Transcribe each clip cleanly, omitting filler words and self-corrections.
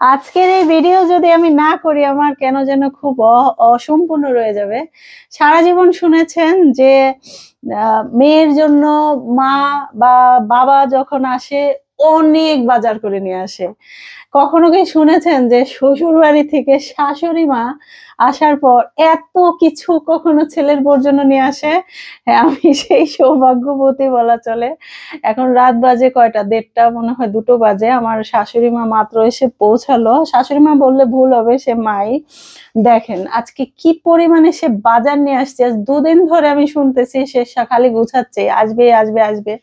আজকের এই ভিডিও যদি আমি না করি আমার কেন যেন খুব অসম্পূর্ণ রয়ে যাবে। সারা জীবন শুনেছেন যে মেয়ের জন্য মা বা বাবা যখন আসে অনেক বাজার করে নিয়ে আসে। কখনো কি শুনেছেন যে শ্বশুর বাড়ি থেকে শাশুড়ি মা আসার পর এত কিছু কখনো ছেলের বউর জন্য নিয়ে আসে? হ্যাঁ, আমি সেই সৌভাগ্যবতী বলা চলে। এখন রাত বাজে কয়টা, 1:30 মনে হয় 2টো বাজে। আমার শাশুড়ি মা মাত্র এসে পৌঁছালো। শাশুড়ি মা বললে ভুল হবে, সে মাই। দেখেন আজকে কি পরিমাণে সে বাজার নিয়ে আসছে। আজ 2 দিন ধরে আমি শুনতেছি সে খালি গুছাচ্ছে, আসবে আসবে আসবে।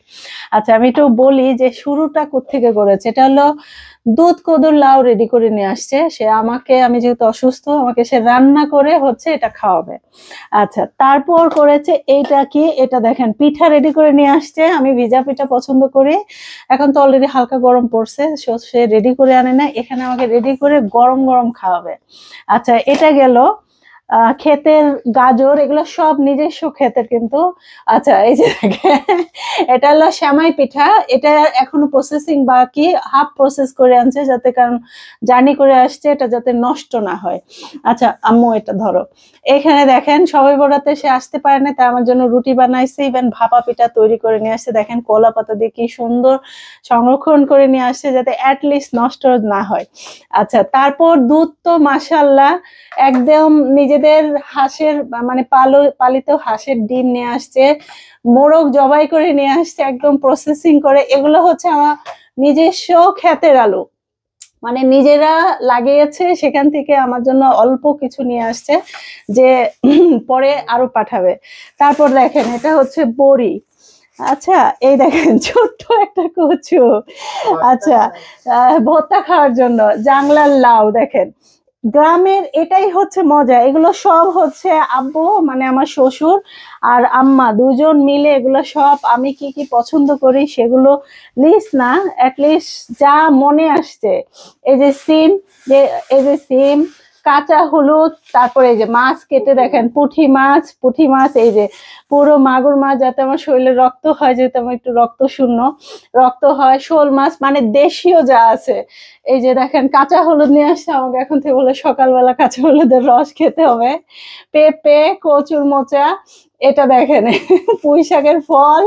আচ্ছা, আমি একটু বলি যে শুরুটা কোত্থেকে করেছে। এটা হলো দুধ কদুর লাউ রেডি করে নিয়ে আসছে সে আমাকে। আমি যেহেতু অসুস্থ, আমাকে সে রান্না করে হচ্ছে এটা খাওয়াবে। আচ্ছা, তারপর করেছে এইটা কি, এটা দেখেন পিঠা রেডি করে নিয়ে আসছে। আমি ভিজা পিঠা পছন্দ করি। এখন তো অলরেডি হালকা গরম পড়ছে, সে রেডি করে আনে না, এখানে আমাকে রেডি করে গরম গরম খাওয়াবে। আচ্ছা, এটা গেল। ক্ষেতের গাজর, এগুলো সব নিজস্ব ক্ষেতের কিন্তু। আচ্ছা, এই যে এটা হলো সেমাই পিঠা। এটা এখনো প্রসেসিং বাকি, হাফ প্রসেস করে আনছে যাতে, কারণ জার্নি করে আসছে, এটা যাতে নষ্ট না হয়। আচ্ছা আম্মু, এটা ধরো। এখানে দেখেন সবাই বরাতে সে আসতে পারে না, তাই আমার জন্য রুটি বানাইছে, ইভেন ভাপা পিঠা তৈরি করে নিয়ে আসছে। দেখেন কলা পাতা দিয়ে কি সুন্দর সংরক্ষণ করে নিয়ে আসছে যাতে অ্যাটলিস্ট নষ্ট না হয়। আচ্ছা, তারপর দুধ তো মাশাআল্লাহ একদম নিজেদের হাঁসের, মানে পালিত হাঁসের ডিম নিয়ে আসছে। মোরগ জবাই করে নিয়ে আসছে একদম প্রসেসিং করে। এগুলো হচ্ছে আমার নিজস্ব ক্ষেতের আলু, মানে নিজেরা লাগিয়েছে, সেখান থেকে আমার জন্য অল্প কিছু নিয়ে আসছে যে পরে আরো পাঠাবে। তারপর দেখেন এটা হচ্ছে বড়ি। আচ্ছা, এই দেখেন ছোট্ট একটা কচু। আচ্ছা, ভর্তা খাওয়ার জন্য জাংলার লাউ। দেখেন গ্রামের এটাই হচ্ছে মজা। এগুলো সব হচ্ছে আব্বু, মানে আমার শ্বশুর আর আম্মা দুজন মিলে এগুলো সব, আমি কি কি পছন্দ করি সেগুলো লিস্ট না, অ্যাটলিস্ট যা মনে আসছে। এই যে সিম, যে এই যে সিম, কাঁচা হলুদ, তারপরে এই যে মাছ কেটে দেখেন, পুঁটি মাছ, এই যে পুরো মাগুর মাছ, যাতে আমার শরীরে রক্ত হয়, যেহেতু আমার একটু রক্ত শূন্য, রক্ত হয়। শোল মাছ, মানে দেশীয় যা আছে। এই যে দেখেন কাঁচা হলুদ নিয়ে আসছে আমাকে, এখন থেকে বলে সকালবেলা কাঁচা হলুদের রস খেতে হবে। পেঁপে, কচুর মোচা, এটা দেখেন পুঁই শাকের ফল।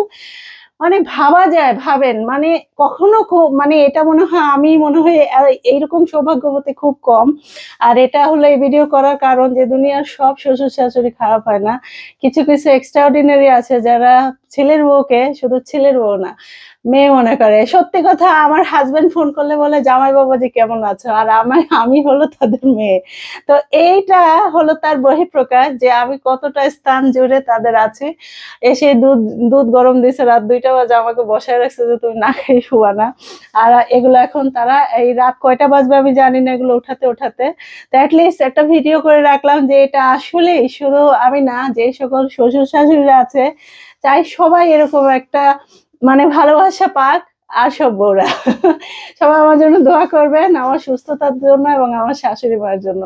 মানে ভাবা যায়, ভাবেন, মানে কখনো মানে এটা মনে হয়, আমি মনে হয় এইরকম সৌভাগ্যবতী খুব কম। আর এটা হলো এই ভিডিও করার কারণ যে দুনিয়ার সব শ্বশুর শাশুড়ি খারাপ হয় না, কিছু কিছু এক্সট্রাঅর্ডিনারি আছে যারা ছেলের বউকে শুধু ছেলের বউ না, মেয়ে মনে করে। সত্যি কথা, আমার হাজবেন্ড ফোন করলে বলে জামাই বাবাজি কেমন আছো, আর আমি হলো তাদের মেয়ে। তো এইটা হলো তার বহিঃপ্রকাশ যে আমি কতটা স্থান জুড়ে তাদের আছি। এসে দুধ দুধ গরম দিয়েছে রাত 2টা বাজে, আমাকে বসায় রাখছে যে তুমি না খেয়ে শুবা না। আর এগুলো এখন তারা এই রাত কয়টা বাজবে আমি জানি না, এগুলো উঠাতে উঠাতে। তো অ্যাটলিস্ট একটা ভিডিও করে রাখলাম যে এটা আসলে শুধু আমি না, যে সকল শ্বশুর শাশুড়িরা আছে চাই সবাই এরকম একটা, মানে ভালোবাসা পাক। আর সব বউরা সবাই আমার জন্য দোয়া করবেন, আমার সুস্থতার জন্য এবং আমার শাশুড়ি মার জন্য।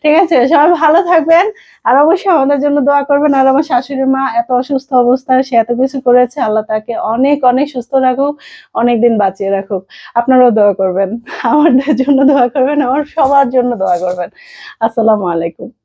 ঠিক আছে, সবাই ভালো থাকবেন। আর অবশ্যই আমাদের জন্য দোয়া করবেন। আর আমার শাশুড়ি মা এত অসুস্থ অবস্থায় সে এত কিছু করেছে, আল্লাহ তাকে অনেক অনেক সুস্থ রাখুক, অনেকদিন বাঁচিয়ে রাখুক। আপনারাও দোয়া করবেন, আমাদের জন্য দোয়া করবেন, আমার সবার জন্য দোয়া করবেন। আসসালামু আলাইকুম।